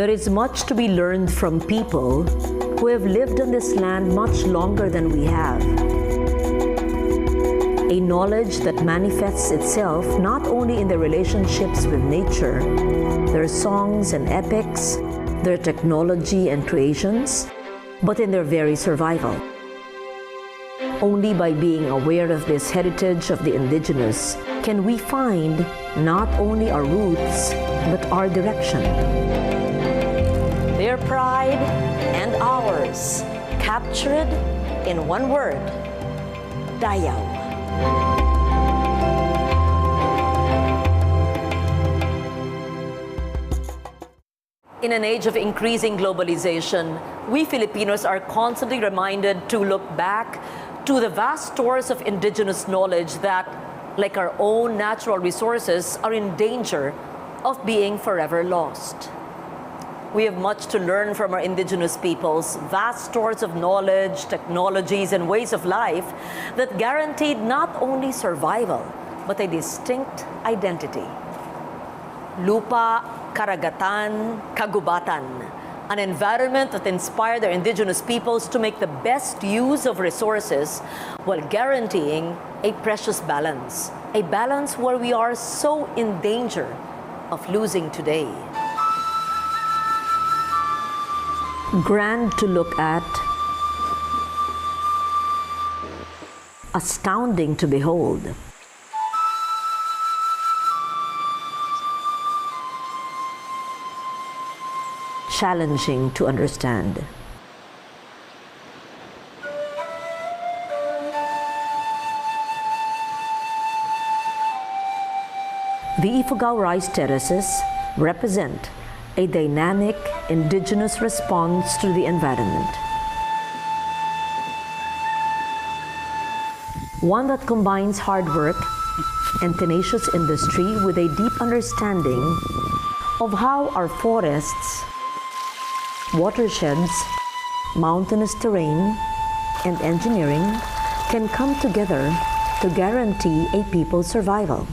There is much to be learned from people who have lived on this land much longer than we have. A knowledge that manifests itself not only in their relationships with nature, their songs and epics, their technology and creations, but in their very survival. Only by being aware of this heritage of the indigenous can we find not only our roots, but our direction. Their pride and ours, captured in one word, Dayaw. In an age of increasing globalization, we Filipinos are constantly reminded to look back to the vast stores of indigenous knowledge that, like our own natural resources, are in danger of being forever lost. We have much to learn from our indigenous peoples, vast stores of knowledge, technologies, and ways of life that guaranteed not only survival, but a distinct identity. Lupa, karagatan, kagubatan, an environment that inspired our indigenous peoples to make the best use of resources while guaranteeing a precious balance, a balance where we are so in danger of losing today. Grand to look at, astounding to behold. Challenging to understand. The Ifugao rice terraces represent a dynamic indigenous response to the environment. One that combines hard work and tenacious industry with a deep understanding of how our forests, watersheds, mountainous terrain, and engineering can come together to guarantee a people's survival.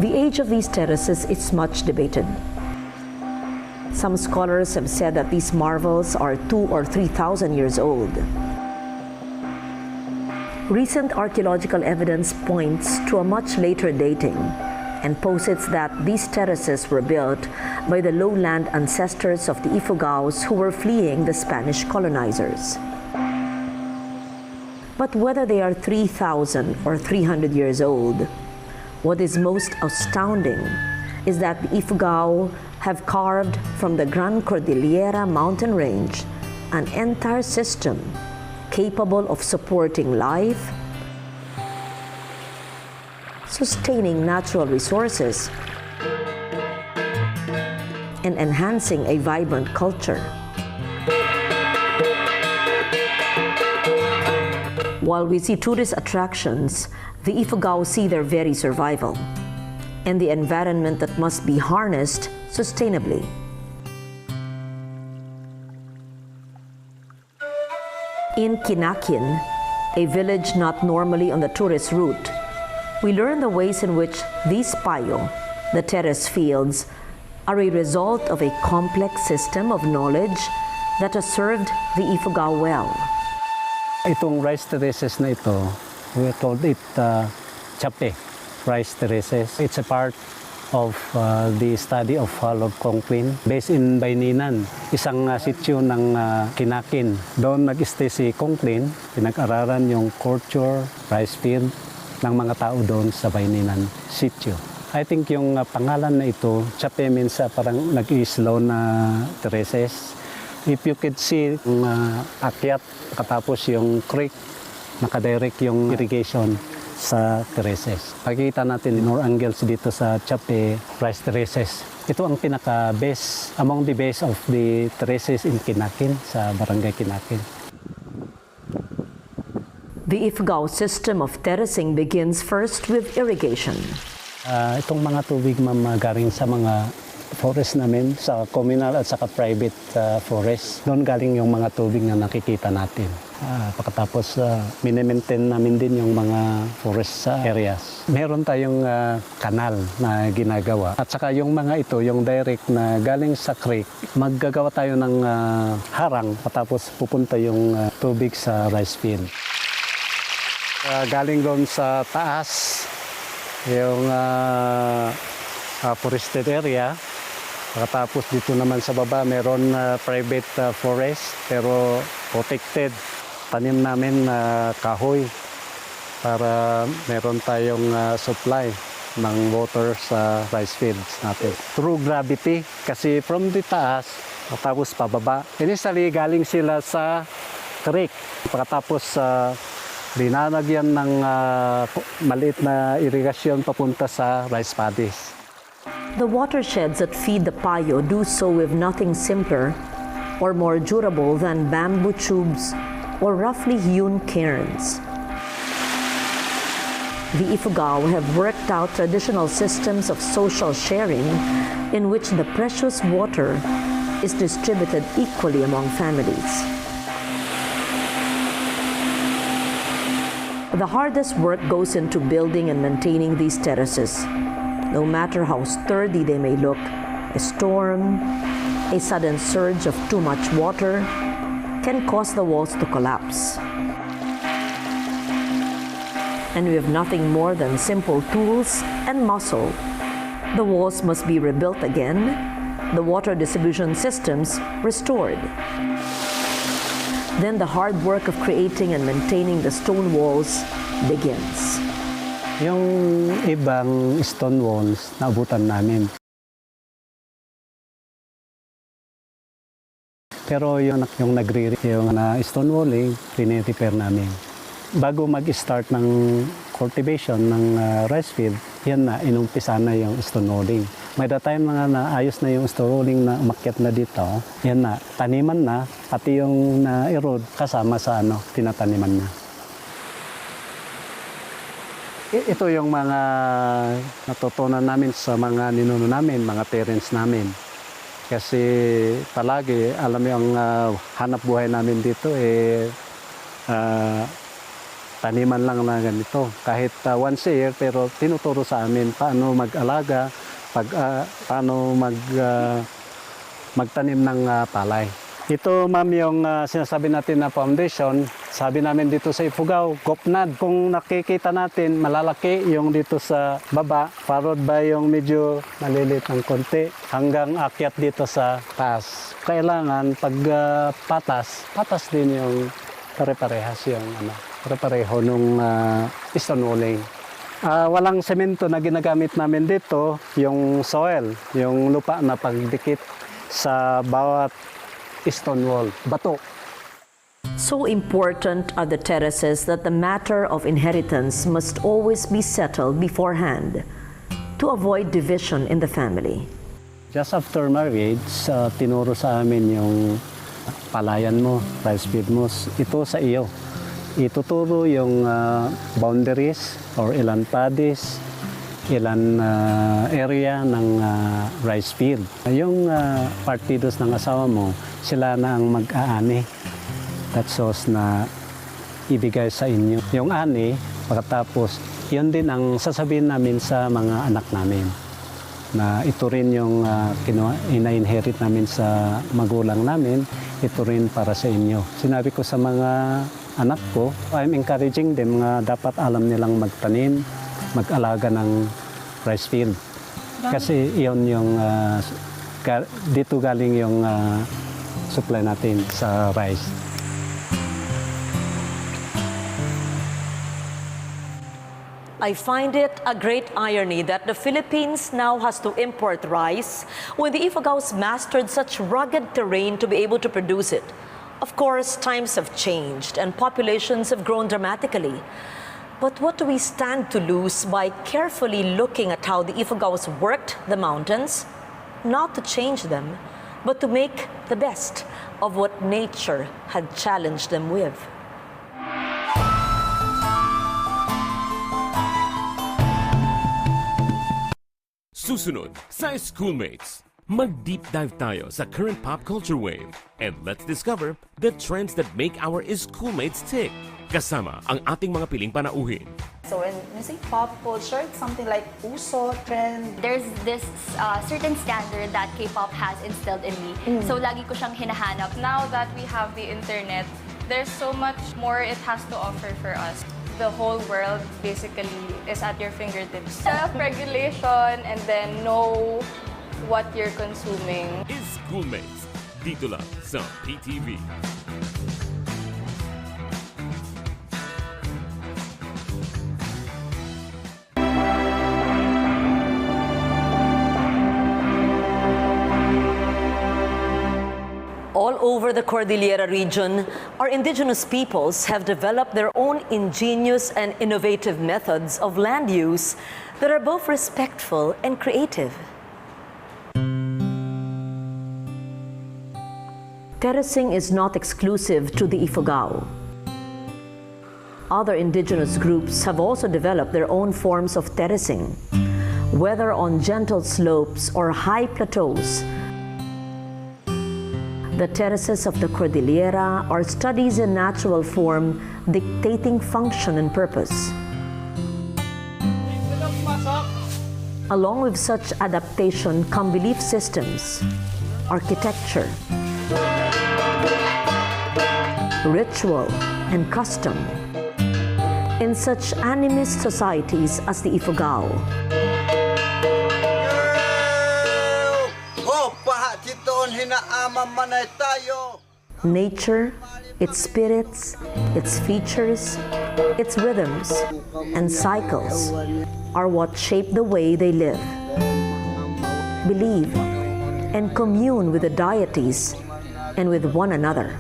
The age of these terraces is much debated. Some scholars have said that these marvels are 2,000 or 3,000 years old. Recent archaeological evidence points to a much later dating and posits that these terraces were built by the lowland ancestors of the Ifugaos who were fleeing the Spanish colonizers. But whether they are 3,000 or 300 years old, what is most astounding is that the Ifugao have carved from the Gran Cordillera mountain range an entire system capable of supporting life, sustaining natural resources, and enhancing a vibrant culture. While we see tourist attractions, the Ifugao see their very survival and the environment that must be harnessed sustainably. In Kinakin, a village not normally on the tourist route, we learn the ways in which these payo, the terrace fields, are a result of a complex system of knowledge that has served the Ifugao well. Itong rice terraces na ito, we called it chape rice terraces. It's a part of the study of Lord Conquin based in Bayninan, isang sitio ng Kinakin. Doon nag-stay si Conquin, pinag-aralan yung culture, rice field ng mga tao doon sa Bayninan sitio. I think yung pangalan na ito, chape means parang nag-i-slow na terraces. If you could see yung akyat, katapos yung creek, nakadirect yung irrigation sa terraces. Pakikita natin more angles dito sa chape rice terraces. Ito ang pinaka-base, among the base of the terraces in Kinakin, sa barangay Kinakin. The Ifugao system of terracing begins first with irrigation. Itong mga tubig galing sa mga forest namin, sa communal at saka private forest. Doon galing yung mga tubig na nakikita natin. Pagkatapos minimaintain namin din yung mga forest areas. Meron tayong kanal na ginagawa. At saka yung mga ito, yung direct na galing sa creek, maggagawa tayo ng harang patapos pupunta yung tubig sa rice field. Galing doon sa taas, yung forested area. Pagkatapos dito naman sa baba, meron private forest pero protected. Tanim namin kahoy para meron tayong supply ng water sa rice fields natin. Through gravity, kasi from the taas, tapos pababa. Initially, galing sila sa creek. Pagkatapos dinanagyan ng maliit na irigasyon papunta sa rice paddies. The watersheds that feed the payo do so with nothing simpler or more durable than bamboo tubes or roughly hewn cairns. The Ifugao have worked out traditional systems of social sharing in which the precious water is distributed equally among families. The hardest work goes into building and maintaining these terraces. No matter how sturdy they may look, a storm, a sudden surge of too much water can cause the walls to collapse. And we have nothing more than simple tools and muscle. The walls must be rebuilt again, the water distribution systems restored. Then the hard work of creating and maintaining the stone walls begins. Yung ibang stone walls, naabutan namin. Pero yung stone walling, rini-repair namin. Bago mag-start ng cultivation ng rice field, yan na, inumpisa na yung stone walling. May the time na naayos na yung stone walling na umakyat na dito, yan na, taniman na, pati yung na-erode kasama sa tinataniman na. Ito yung mga natutunan namin sa mga ninuno namin, mga parents namin. Kasi palagi, alam mo yung hanap buhay namin dito, taniman lang na ganito. Kahit once a year, pero tinuturo sa amin paano mag-alaga, paano magtanim ng palay. Ito, ma'am, yung sinasabi natin na foundation, sabi namin dito sa Ifugao, gopnad. Kung nakikita natin, malalaki yung dito sa baba, followed by yung medyo malilit ng konti, hanggang akyat dito sa taas. Kailangan, pag patas din yung pare-parehas yung pare-pareho nung stone walling. Walang semento na ginagamit namin dito, yung soil, yung lupa na pagdikit sa bawat stone wall, bato. So important are the terraces that the matter of inheritance must always be settled beforehand to avoid division in the family. Just after marriage, tinuro sa amin yung palayan mo, rice field mo, ito sa iyo. Ituturo yung boundaries or ilan paddies, ilan area ng rice field. Yung partidos ng asawa mo, sila na ang mag-aani. That shows na ibigay sa inyo. Yung ani, pagkatapos, yun din ang sasabihin namin sa mga anak namin. Na ito rin yung ina-inherit namin sa magulang namin, ito rin para sa inyo. Sinabi ko sa mga anak ko, I'm encouraging them nga dapat alam nilang magtanim, mag-alaga ng rice field. Kasi iyon yung, dito galing yung supply natin sa rice. I find it a great irony that the Philippines now has to import rice when the Ifugaos mastered such rugged terrain to be able to produce it. Of course, times have changed and populations have grown dramatically. But what do we stand to lose by carefully looking at how the Ifugaos worked the mountains, not to change them, but to make the best of what nature had challenged them with? Susunod sa Schoolmates. Mag-deep dive tayo sa current pop culture wave and let's discover the trends that make our schoolmates tick. Kasama ang ating mga piling panauhin. So when you say pop culture, it's something like uso, trend. There's this certain standard that K-pop has instilled in me. So lagi ko siyang hinahanap. Now that we have the internet, there's so much more it has to offer for us. The whole world basically is at your fingertips. Self-regulation and then know what you're consuming. Schoolmates, dito lang sa PTV. All over the Cordillera region, our indigenous peoples have developed their own ingenious and innovative methods of land use that are both respectful and creative. Terracing is not exclusive to the Ifugao. Other indigenous groups have also developed their own forms of terracing, whether on gentle slopes or high plateaus. The terraces of the Cordillera are studies in natural form dictating function and purpose. Along with such adaptation come belief systems, architecture, ritual, and custom in such animist societies as the Ifugao. Nature, its spirits, its features, its rhythms, and cycles are what shape the way they live, believe, and commune with the deities and with one another.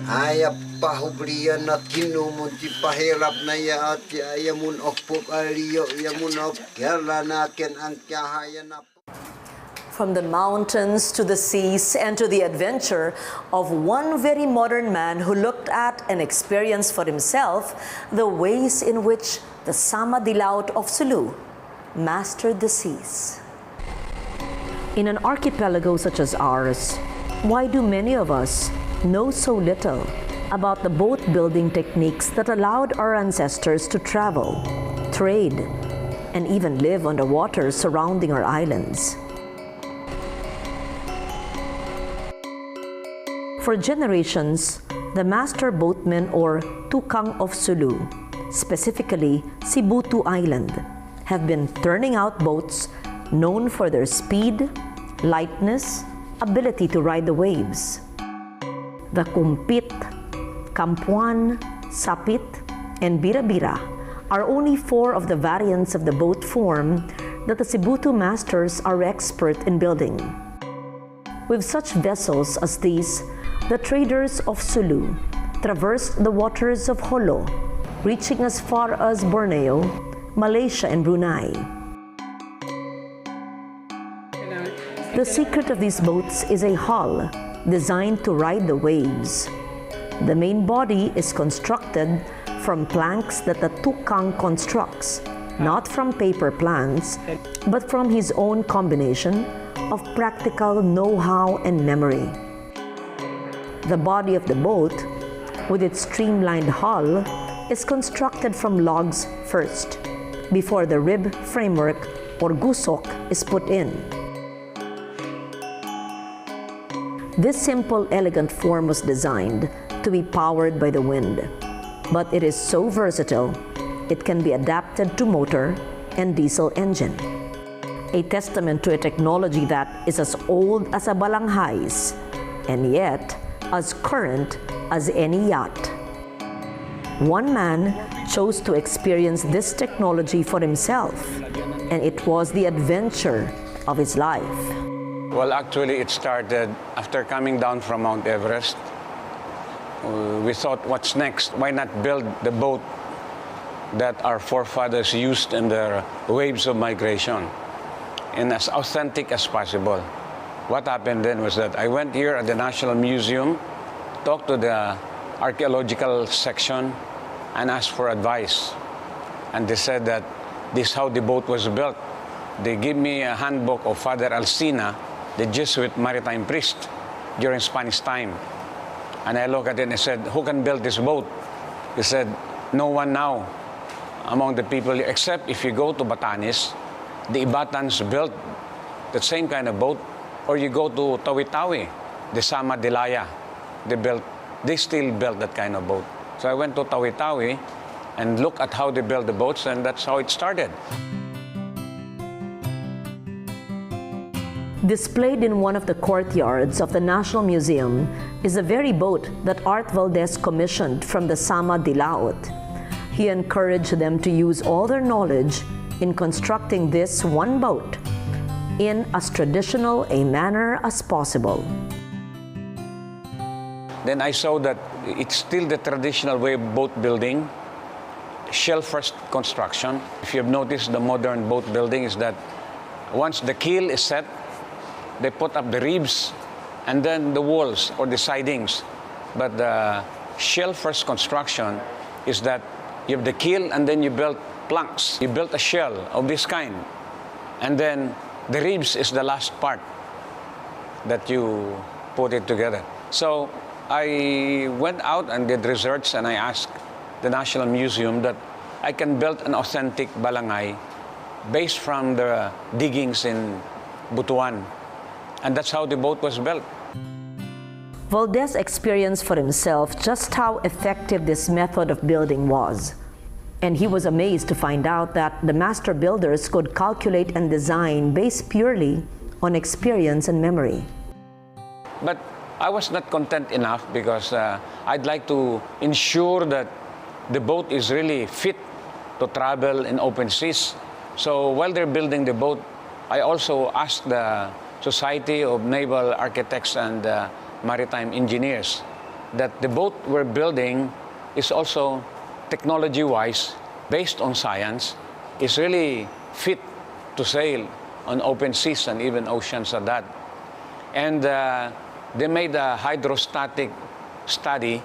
Ayap pahubriyan at kinumunti pahirap na yaat yamun okpuk aliyo yamun ok yala nakin ang kyahayan na. From the mountains to the seas and to the adventure of one very modern man who looked at and experienced for himself the ways in which the Sama Dilaut of Sulu mastered the seas. In an archipelago such as ours, why do many of us know so little about the boat building techniques that allowed our ancestors to travel, trade, and even live on the waters surrounding our islands? For generations, the master boatmen or tukang of Sulu, specifically Sibutu Island, have been turning out boats known for their speed, lightness, ability to ride the waves. The kumpit, kampuan, sapit, and bira-bira are only four of the variants of the boat form that the Sibutu masters are expert in building. With such vessels as these, the traders of Sulu traversed the waters of Holo, reaching as far as Borneo, Malaysia, and Brunei. The secret of these boats is a hull designed to ride the waves. The main body is constructed from planks that the tukang constructs, not from paper plans, but from his own combination of practical know-how and memory. The body of the boat, with its streamlined hull, is constructed from logs first, before the rib framework or gusok is put in. This simple, elegant form was designed to be powered by the wind, but it is so versatile, it can be adapted to motor and diesel engine. A testament to a technology that is as old as a balanghais, and yet as current as any yacht. One man chose to experience this technology for himself, and it was the adventure of his life. Well, actually, it started after coming down from Mount Everest. We thought, what's next? Why not build the boat that our forefathers used in their waves of migration, and as authentic as possible? What happened then was that I went here at the National Museum, talked to the archaeological section, and asked for advice. And they said that this is how the boat was built. They gave me a handbook of Father Alcina the Jesuit Maritime priest during Spanish time. And I looked at it and I said, who can build this boat? He said, no one now among the people, except if you go to Batanes, the Ibatans built the same kind of boat, or you go to Tawi-Tawi, the Sama Dilaya, they still built that kind of boat. So I went to Tawi-Tawi and looked at how they build the boats, and that's how it started. Displayed in one of the courtyards of the National Museum is the very boat that Art Valdez commissioned from the Sama Dilaot. He encouraged them to use all their knowledge in constructing this one boat in as traditional a manner as possible. Then I saw that it's still the traditional way of boat building, shell-first construction. If you've noticed, the modern boat building is that once the keel is set, they put up the ribs and then the walls or the sidings. But the shell-first construction is that you have the keel and then you build planks. You build a shell of this kind. And then the ribs is the last part that you put it together. So I went out and did research, and I asked the National Museum that I can build an authentic balangay based from the diggings in Butuan. And that's how the boat was built. Valdez experienced for himself just how effective this method of building was. And he was amazed to find out that the master builders could calculate and design based purely on experience and memory. But I was not content enough because I'd like to ensure that the boat is really fit to travel in open seas. So while they're building the boat, I also asked the Society of Naval Architects and Maritime Engineers that the boat we're building is also technology-wise, based on science, is really fit to sail on open seas and even oceans at that. And they made a hydrostatic study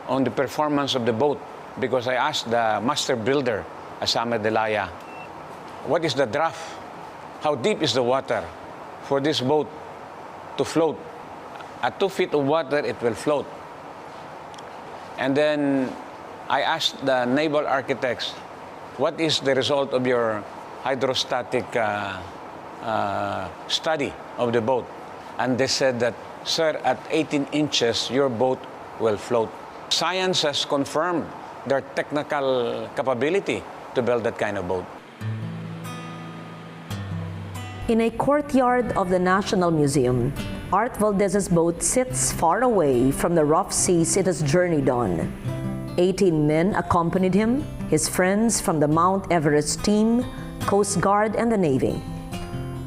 on the performance of the boat because I asked the master builder, Asama Delaya, what is the draft? How deep is the water for this boat to float? At 2 feet of water, it will float. And then I asked the naval architects, what is the result of your hydrostatic study of the boat? And they said that, sir, at 18 inches, your boat will float. Science has confirmed their technical capability to build that kind of boat. In a courtyard of the National Museum, Art Valdez's boat sits far away from the rough seas it has journeyed on. 18 men accompanied him, his friends from the Mount Everest team, Coast Guard, and the Navy.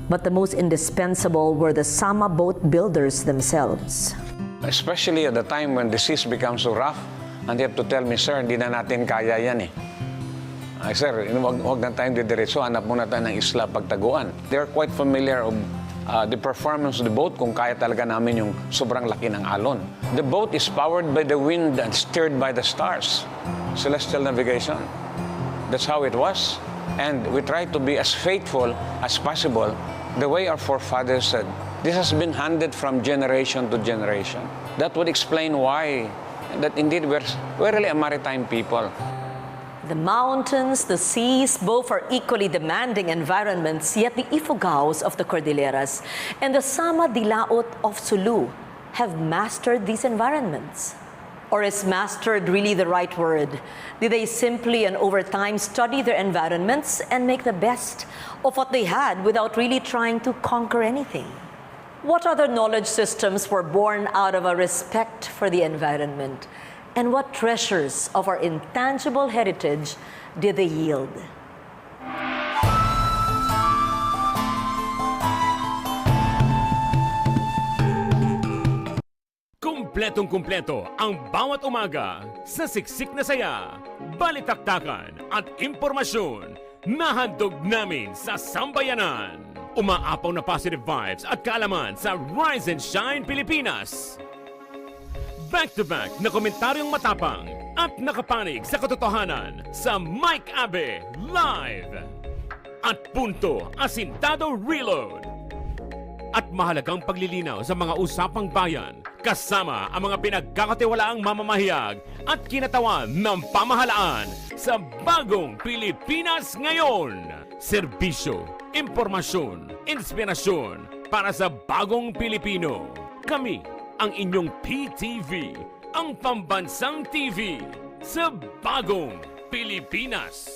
But the most indispensable were the Sama boat builders themselves. Especially at the time when the seas become so rough, and they have to tell me, sir, hindi na natin kaya yan eh. Ay, sir, wag na tayong didiretso, hanap muna tayo ng isla pagtaguan. They're quite familiar of the performance of the boat kung kaya talaga namin yung sobrang laki ng alon. The boat is powered by the wind and steered by the stars. Celestial navigation. That's how it was. And we try to be as faithful as possible the way our forefathers said. This has been handed from generation to generation. That would explain why that indeed we're really a maritime people. The mountains, the seas, both are equally demanding environments, yet the Ifugaos of the Cordilleras and the Sama Dilaot of Sulu have mastered these environments. Or is mastered really the right word? Did they simply and over time study their environments and make the best of what they had without really trying to conquer anything? What other knowledge systems were born out of a respect for the environment? And what treasures of our intangible heritage did they yield? Kumpletong-kumpleto ang bawat umaga sa siksik na saya, balitaktakan at impormasyon na handog namin sa sambayanan. Umaapaw na positive vibes at kaalaman sa Rise and Shine Pilipinas. Back-to-back na komentaryong matapang at nakapanig sa katotohanan sa Mike Abe Live. At punto asintado reload. at mahalagang paglilinaw sa mga usapang bayan kasama ang mga pinagkakatiwalaang mamamahayag at kinatawan ng pamahalaan sa Bagong Pilipinas Ngayon. Serbisyo, impormasyon, inspirasyon para sa bagong Pilipino. Kami ang inyong PTV, ang pambansang TV sa Bagong Pilipinas.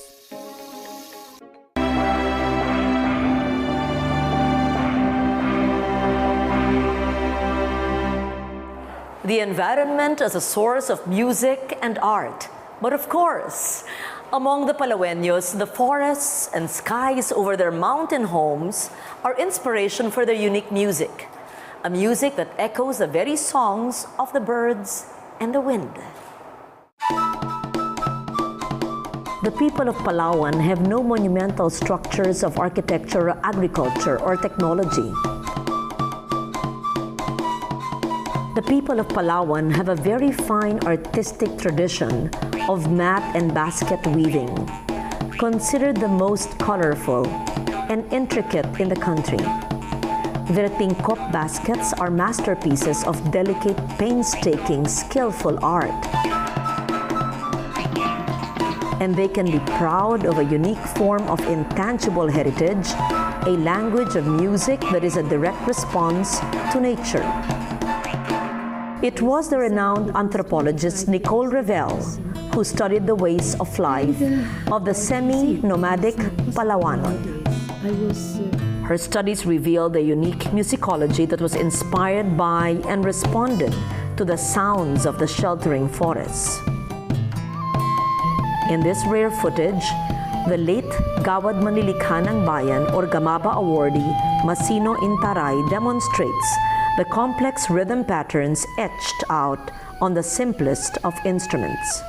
The environment as a source of music and art. But of course, among the Palaweños, the forests and skies over their mountain homes are inspiration for their unique music. A music that echoes the very songs of the birds and the wind. The people of Palawan have no monumental structures of architecture, agriculture, or technology. The people of Palawan have a very fine artistic tradition of mat and basket weaving, considered the most colorful and intricate in the country. Their tingkop baskets are masterpieces of delicate, painstaking, skillful art. And they can be proud of a unique form of intangible heritage, a language of music that is a direct response to nature. It was the renowned anthropologist Nicole Revel who studied the ways of life of the semi-nomadic Palawanon. Her studies revealed a unique musicology that was inspired by and responded to the sounds of the sheltering forests. In this rare footage, the late Gawad Manilikha ng Bayan or Gamaba awardee Masino Intaray demonstrates the complex rhythm patterns etched out on the simplest of instruments.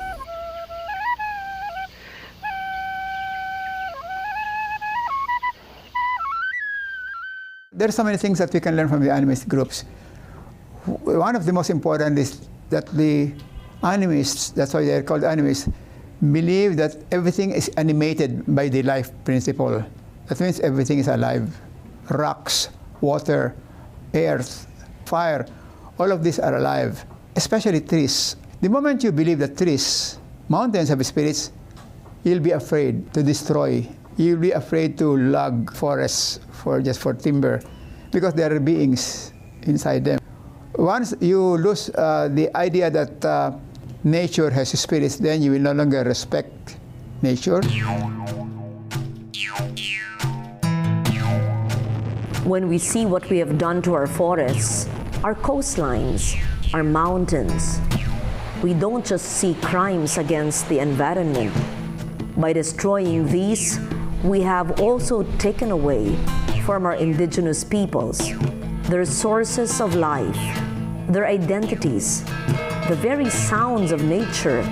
There are so many things that we can learn from the animist groups. One of the most important is that the animists, that's why they're called animists, believe that everything is animated by the life principle. That means everything is alive. Rocks, water, earth, fire, all of these are alive, especially trees. The moment you believe that trees, mountains have spirits, you'll be afraid to destroy. You'll be afraid to log forests just for timber, because there are beings inside them. Once you lose the idea that nature has spirits, then you will no longer respect nature. When we see what we have done to our forests, our coastlines, our mountains, we don't just see crimes against the environment. By destroying these, we have also taken away from our indigenous peoples their sources of life, their identities, the very sounds of nature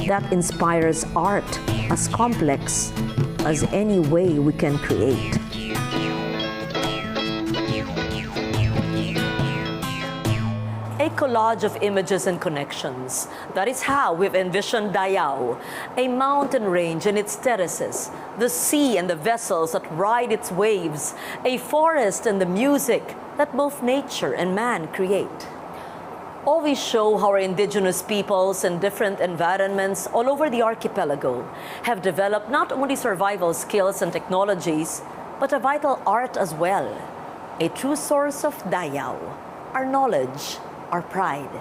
that inspires art as complex as any way we can create. A collage of images and connections. That is how we've envisioned Dayaw, a mountain range and its terraces, the sea and the vessels that ride its waves, a forest and the music that both nature and man create. Always show how our indigenous peoples and different environments all over the archipelago have developed not only survival skills and technologies, but a vital art as well. A true source of Dayaw, our knowledge, our pride.